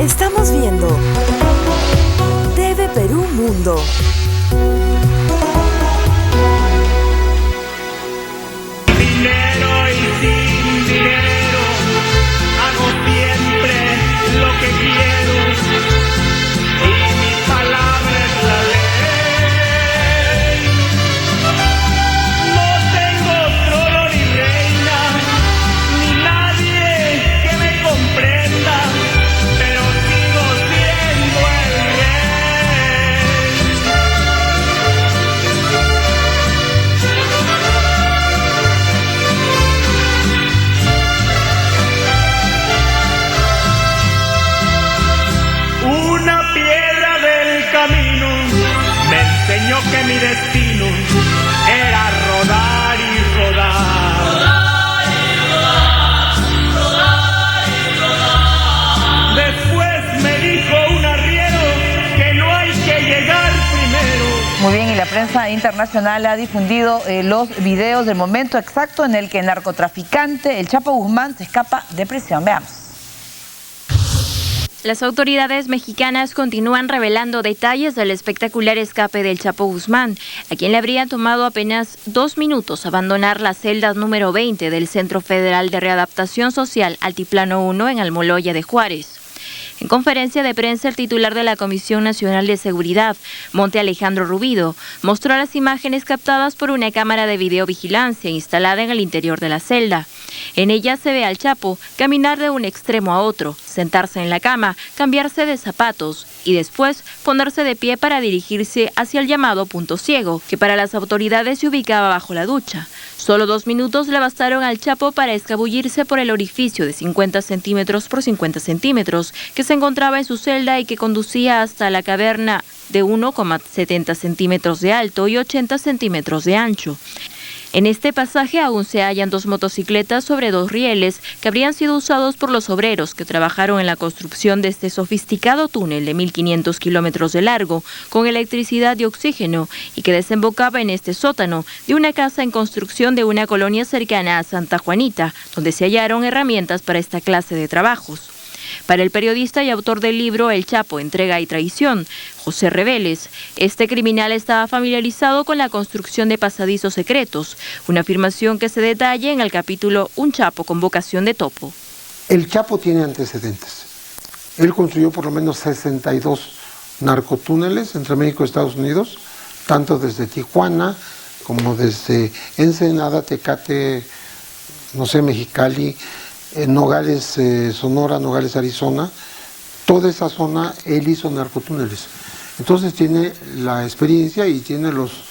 Estamos viendo TV Perú Mundo. Dinero y sin dinero, hago siempre lo que quiero y mi palabra es la ley. No tengo trono ni reina, ni nadie que me comprenda, pero sigo siendo el rey. Una piedra del camino me enseñó que mi destino era rodar y rodar. Después me dijo un arriero que no hay que llegar primero. Muy bien, y la prensa internacional ha difundido los videos del momento exacto en el que el narcotraficante, el Chapo Guzmán, se escapa de prisión. Veamos. Las autoridades mexicanas continúan revelando detalles del espectacular escape del Chapo Guzmán, a quien le habría tomado apenas 2 minutos abandonar la celda número 20 del Centro Federal de Readaptación Social Altiplano 1 en Almoloya de Juárez. En conferencia de prensa, el titular de la Comisión Nacional de Seguridad, Monte Alejandro Rubido, mostró las imágenes captadas por una cámara de videovigilancia instalada en el interior de la celda. En ella se ve al Chapo caminar de un extremo a otro, sentarse en la cama, cambiarse de zapatos y después ponerse de pie para dirigirse hacia el llamado punto ciego, que para las autoridades se ubicaba bajo la ducha. Solo 2 minutos le bastaron al Chapo para escabullirse por el orificio de 50 centímetros por 50 centímetros que se encontraba en su celda y que conducía hasta la caverna de 1,70 centímetros de alto y 80 centímetros de ancho. En este pasaje aún se hallan 2 motocicletas sobre 2 rieles que habrían sido usados por los obreros que trabajaron en la construcción de este sofisticado túnel de 1.500 kilómetros de largo, con electricidad y oxígeno, y que desembocaba en este sótano de una casa en construcción de una colonia cercana a Santa Juanita, donde se hallaron herramientas para esta clase de trabajos. Para el periodista y autor del libro El Chapo, Entrega y Traición, José Reveles, este criminal estaba familiarizado con la construcción de pasadizos secretos, una afirmación que se detalla en el capítulo Un Chapo con vocación de topo. El Chapo tiene antecedentes. Él construyó por lo menos 62 narcotúneles entre México y Estados Unidos, tanto desde Tijuana como desde Ensenada, Tecate, Mexicali, Nogales, Sonora, Nogales, Arizona. Toda esa zona él hizo narcotúneles. Entonces tiene la experiencia y tiene los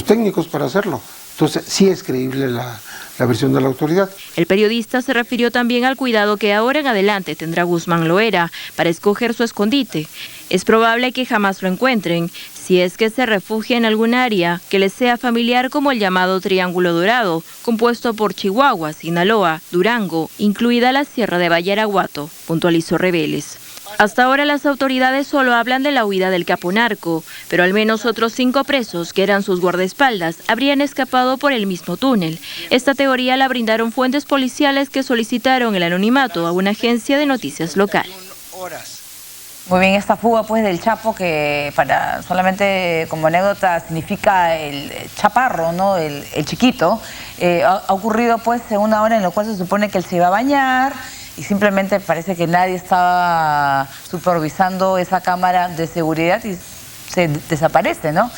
técnicos para hacerlo. Entonces sí es creíble la versión de la autoridad. El periodista se refirió también al cuidado que ahora en adelante tendrá Guzmán Loera para escoger su escondite. Es probable que jamás lo encuentren, si es que se refugia en algún área que les sea familiar, como el llamado Triángulo Dorado, compuesto por Chihuahua, Sinaloa, Durango, incluida la Sierra de Bayaraguato, puntualizó Reveles. Hasta ahora las autoridades solo hablan de la huida del capo narco, pero al menos otros 5 presos, que eran sus guardaespaldas, habrían escapado por el mismo túnel. Esta teoría la brindaron fuentes policiales que solicitaron el anonimato a una agencia de noticias local. Muy bien, esta fuga pues del Chapo, que para solamente como anécdota significa el chaparro, ¿no? El chiquito, ha ocurrido pues en una hora en la cual se supone que él se iba a bañar y simplemente parece que nadie estaba supervisando esa cámara de seguridad y se desaparece, ¿no?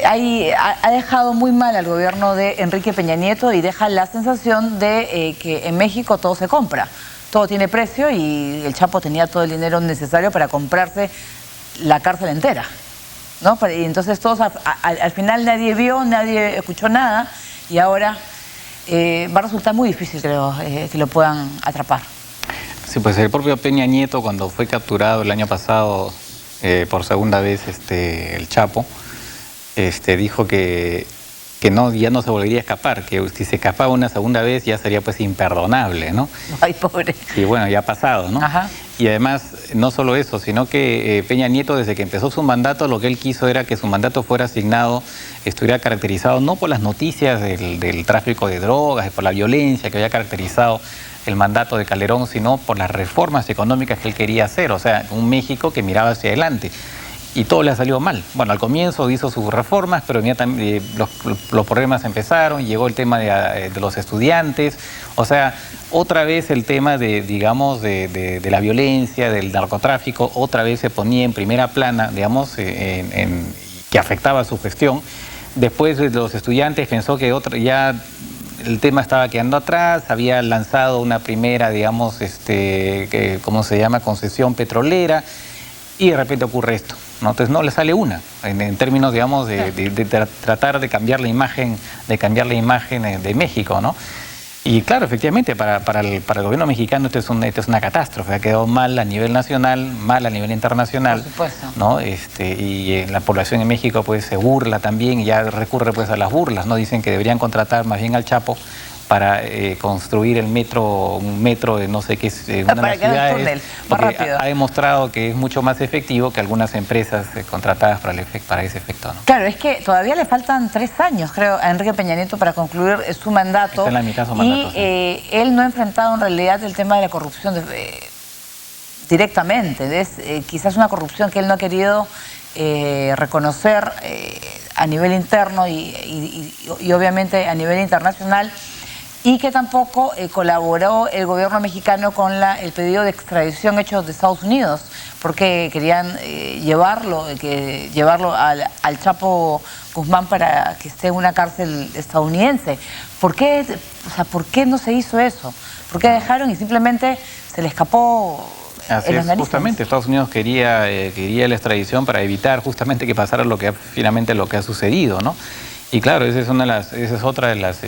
Ha dejado muy mal al gobierno de Enrique Peña Nieto y deja la sensación de que en México todo se compra. Todo tiene precio y el Chapo tenía todo el dinero necesario para comprarse la cárcel entera, ¿no? Y entonces todos, al final nadie vio, nadie escuchó nada y ahora va a resultar muy difícil que lo puedan atrapar. Sí, pues el propio Peña Nieto, cuando fue capturado el año pasado por segunda vez el Chapo, dijo que ya no se volvería a escapar, que si se escapaba una segunda vez ya sería pues imperdonable, ¿no? Ay, pobre. Y bueno, ya ha pasado, ¿no? Ajá. Y además, no solo eso, sino que Peña Nieto, desde que empezó su mandato, lo que él quiso era que su mandato fuera asignado, estuviera caracterizado no por las noticias del tráfico de drogas, por la violencia que había caracterizado el mandato de Calderón, sino por las reformas económicas que él quería hacer, o sea, un México que miraba hacia adelante. Y todo le ha salido mal. Bueno, al comienzo hizo sus reformas, pero los problemas empezaron, llegó el tema de los estudiantes, o sea, otra vez el tema digamos, de la violencia, del narcotráfico, otra vez se ponía en primera plana, digamos, que afectaba a su gestión. Después de los estudiantes pensó que ya el tema estaba quedando atrás, había lanzado una primera, digamos, ¿cómo se llama?, concesión petrolera, y de repente ocurre esto, ¿no? Entonces no le sale una, en términos, digamos, de tratar de cambiar la imagen, de México, ¿no? Y claro, efectivamente, para el gobierno mexicano esto es una catástrofe, ha quedado mal a nivel nacional, mal a nivel internacional. Por supuesto. ¿No? Y la población en México pues se burla también, y ya recurre pues a las burlas, ¿no? Dicen que deberían contratar más bien al Chapo para construir un metro de no sé qué, una de las ciudades, túnel, más rápido. Ha demostrado que es mucho más efectivo que algunas empresas contratadas para ese efecto, ¿no? Claro, es que todavía le faltan 3 años, creo, a Enrique Peña Nieto para concluir su mandato. Está en la mitad de su mandato, y él no ha enfrentado en realidad el tema de la corrupción directamente. Es quizás una corrupción que él no ha querido reconocer a nivel interno y obviamente a nivel internacional, y que tampoco colaboró el gobierno mexicano con el pedido de extradición hecho de Estados Unidos, porque querían llevarlo al Chapo Guzmán para que esté en una cárcel estadounidense. ¿Por qué no se hizo eso? ¿Por qué dejaron y simplemente se le escapó en las narices? Justamente Estados Unidos quería la extradición para evitar justamente que pasara finalmente lo que ha sucedido, ¿no? Y claro, esa es otra de las,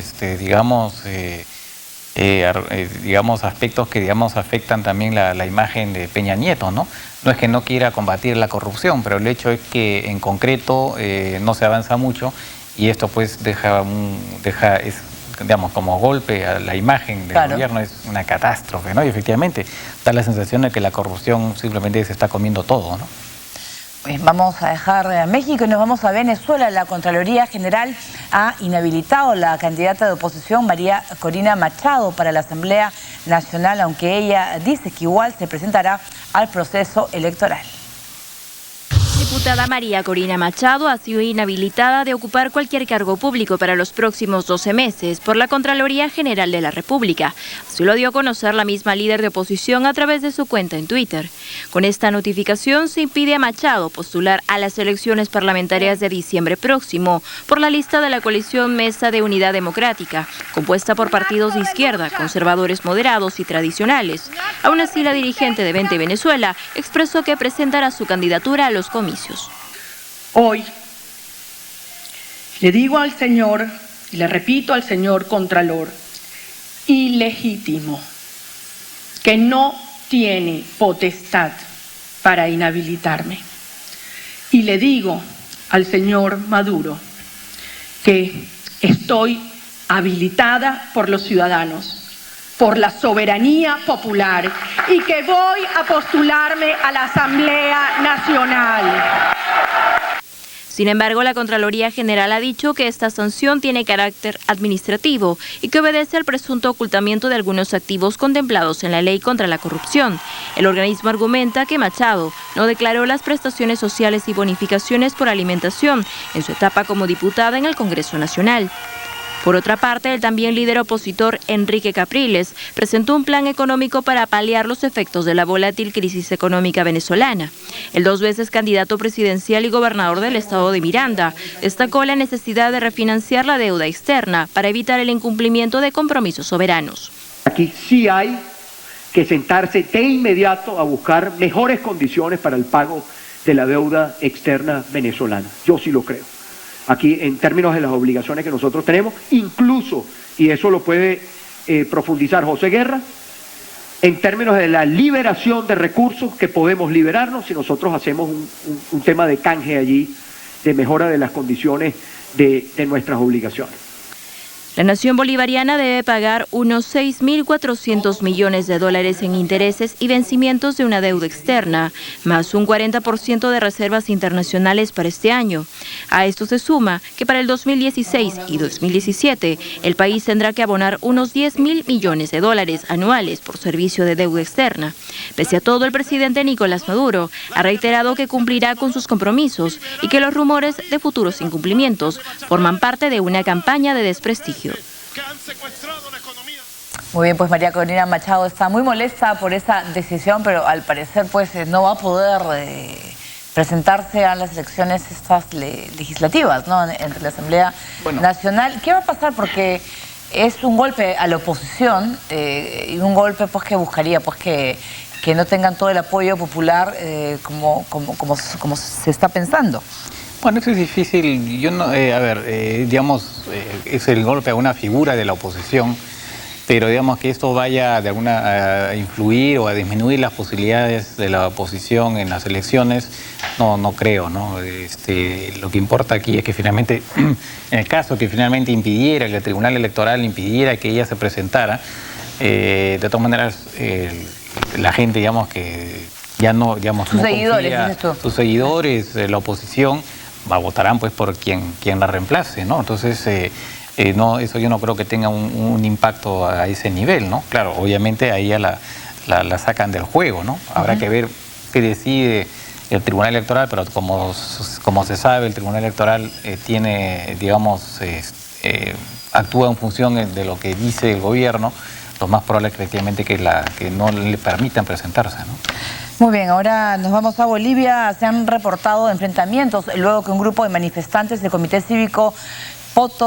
digamos, aspectos que, digamos, afectan también la imagen de Peña Nieto, ¿no? No es que no quiera combatir la corrupción, pero el hecho es que en concreto no se avanza mucho, y esto pues digamos, como golpe a la imagen del gobierno, es una catástrofe, ¿no? Y efectivamente da la sensación de que la corrupción simplemente se está comiendo todo, ¿no? Pues vamos a dejar México y nos vamos a Venezuela. La Contraloría General ha inhabilitado a la candidata de oposición María Corina Machado para la Asamblea Nacional, aunque ella dice que igual se presentará al proceso electoral. Diputada María Corina Machado ha sido inhabilitada de ocupar cualquier cargo público para los próximos 12 meses por la Contraloría General de la República. Así lo dio a conocer la misma líder de oposición a través de su cuenta en Twitter. Con esta notificación se impide a Machado postular a las elecciones parlamentarias de diciembre próximo por la lista de la coalición Mesa de Unidad Democrática, compuesta por partidos de izquierda, conservadores moderados y tradicionales. Aún así, la dirigente de Vente Venezuela expresó que presentará su candidatura a los comicios. Hoy le digo al señor, y le repito al señor Contralor, ilegítimo, que no tiene potestad para inhabilitarme. Y le digo al señor Maduro que estoy habilitada por los ciudadanos, por la soberanía popular, y que voy a postularme a la Asamblea Nacional. Sin embargo, la Contraloría General ha dicho que esta sanción tiene carácter administrativo y que obedece al presunto ocultamiento de algunos activos contemplados en la Ley contra la Corrupción. El organismo argumenta que Machado no declaró las prestaciones sociales y bonificaciones por alimentación en su etapa como diputada en el Congreso Nacional. Por otra parte, el también líder opositor Enrique Capriles presentó un plan económico para paliar los efectos de la volátil crisis económica venezolana. El 2 veces candidato presidencial y gobernador del estado de Miranda destacó la necesidad de refinanciar la deuda externa para evitar el incumplimiento de compromisos soberanos. Aquí sí hay que sentarse de inmediato a buscar mejores condiciones para el pago de la deuda externa venezolana. Yo sí lo creo. Aquí, en términos de las obligaciones que nosotros tenemos, incluso, y eso lo puede profundizar José Guerra, en términos de la liberación de recursos que podemos liberarnos si nosotros hacemos un tema de canje allí, de mejora de las condiciones de nuestras obligaciones. La nación bolivariana debe pagar unos 6.400 millones de dólares en intereses y vencimientos de una deuda externa, más un 40% de reservas internacionales para este año. A esto se suma que para el 2016 y 2017 el país tendrá que abonar unos 10.000 millones de dólares anuales por servicio de deuda externa. Pese a todo, el presidente Nicolás Maduro ha reiterado que cumplirá con sus compromisos y que los rumores de futuros incumplimientos forman parte de una campaña de desprestigio. Muy bien, pues María Corina Machado está muy molesta por esa decisión, pero al parecer pues no va a poder presentarse a las elecciones estas legislativas, ¿no? Entre la Asamblea Nacional. ¿Qué va a pasar? Porque es un golpe a la oposición y un golpe pues que buscaría pues que no tengan todo el apoyo popular como se está pensando. Bueno, eso es difícil. Yo no, digamos, es el golpe a una figura de la oposición, pero digamos que esto vaya de a influir o a disminuir las posibilidades de la oposición en las elecciones, no creo, ¿no? Lo que importa aquí es que finalmente, en el caso que finalmente impidiera, que el Tribunal Electoral impidiera que ella se presentara, de todas maneras, la gente, digamos, que ya no, digamos, sus seguidores, sus seguidores, la oposición, votarán pues por quien la reemplace, ¿no? Entonces, eso yo no creo que tenga un impacto a ese nivel, ¿no? Claro, obviamente ahí ya la sacan del juego, ¿no? Habrá que ver qué decide el Tribunal Electoral, pero como se sabe, el Tribunal Electoral tiene, digamos, actúa en función de lo que dice el gobierno. Lo más probable es efectivamente que no le permitan presentarse, ¿no? Muy bien, ahora nos vamos a Bolivia. Se han reportado enfrentamientos luego que un grupo de manifestantes del Comité Cívico Poto